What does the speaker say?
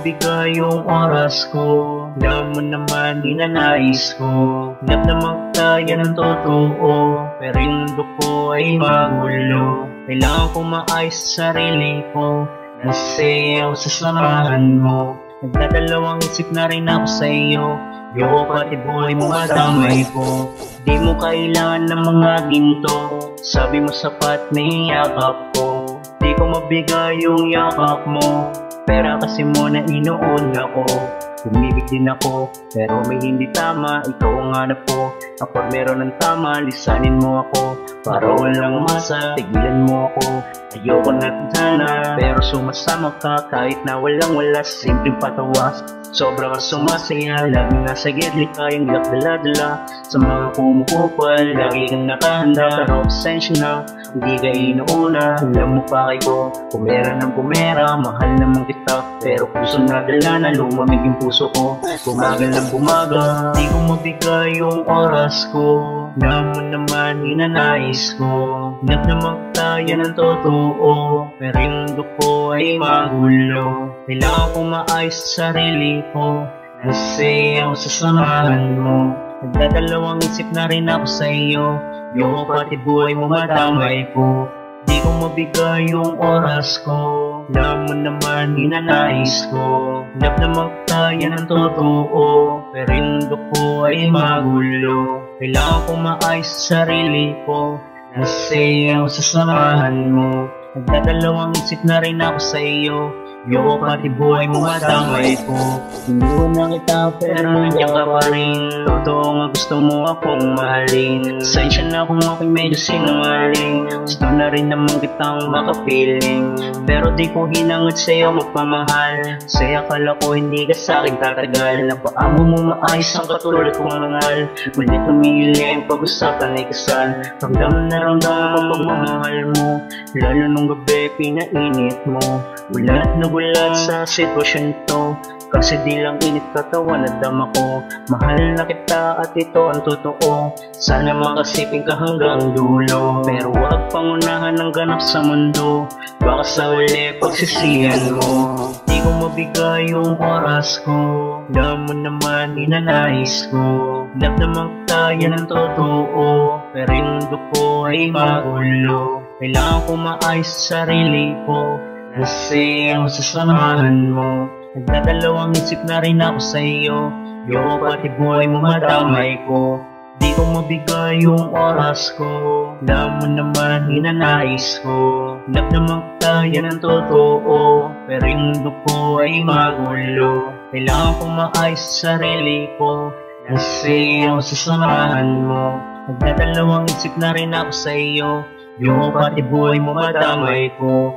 mabigay yung oras ko. Alam mo naman ninanais ko Hanap na magtaya ng totoo, pero yung mundo ko ay magulo. Kailangan ko maayos sa sarili ko, nasayaw sa samahan mo. Nagdadalawang isip na rin ako sa iyo, yoko pati buhay mo madamay ko. Di mo kailangan ng mga ginto, sabi mo sapat na yakap ko. Di ko mabigay yung yakap mo, pera kasi mo na inuuna ko. Umibig din ako, pero may hindi tama, ikaw ang hanap ko. Kapag meron ng tama, lisanin mo ako. Para walang masa, tigilan mo ako. Ayoko na sana, pero sumasama ka kahit na walang wala. Simpleng patawa, sobrang sumasaya. Laging nasa gidli ka, yung ilak dala-dala. Sa mga kumukupal, lagi kang nakahanda. Pero pasensya na, hindi ka inuuna. Alam mo pa kayo, pumera ng pumera. Mahal naman kita, pero puso na dala na lumamig yung puso ko. Bumagal ng bumaga, di ko mabigay yung oras ko. Alam mo naman hinanais ko Hanap na magtaya ng totoo, pero yung mundo ko ay magulo. Kailangan ko maayos sa sarili ko, nasayaw sa samahan mo. Nagdadalawang isip na rin ako sa iyo, yoko pati buhay mo madamay ko. Di ko mabigay yung oras ko, alam mo naman hinanais ko Hanap na magtaya ng totoo, pero yung mundo ko ay magulo. Kailangan ko maayos sa sarili ko, nasayaw sa samahan mo. Nagdadalawang isip na rin ako sa iyo, yoko pati buhay mo madamay ko. Hindi ko na kita pero nandiyan ka pa rin. Totoo nga gusto mo akong mahalin. Sensya na kung ako'y medyo sinungaling. Gusto na rin naman kitang makapiling, pero di ko hinangad sa'yo magpamahal. Sa'yo akala ko hindi ka sa'kin tatagal. Napaamo mo maayos ang katulad kong mangal. Ngunit tumili ang pag-usapan ay kasal. Ramdam na ramdam ang pagmamahal mo, lalo nung gabi pinainit mo. Gulat na gulat sa sitwasyon to, kasi di lang init katawan at dama ko. Mahal na kita at ito ang totoo, sana makasipin ka hanggang dulo. Pero huwag pangunahan ng ganap sa mundo, baka sa uli pagsisihan mo. Di ko mabigay yung oras ko, alam mo naman hinanais ko Hanap na magtaya ng totoo, pero yung mundo ko ay magulo. Kailangan ko maayos sa sarili ko, nasayaw sa samahan mo. Nagdadalawang isip na rin ako sa iyo, yoko pati buhay mo madamay ko. Di ko mabigay yung oras ko, alam mo naman hinanais ko Hanap na magtaya ng totoo, pero yung mundo ko ay magulo. Kailangan ko maayos sa sarili ko, nasayaw sa samahan mo. Nagdadalawang isip na rin ako sa iyo, yoko pati buhay mo madamay ko.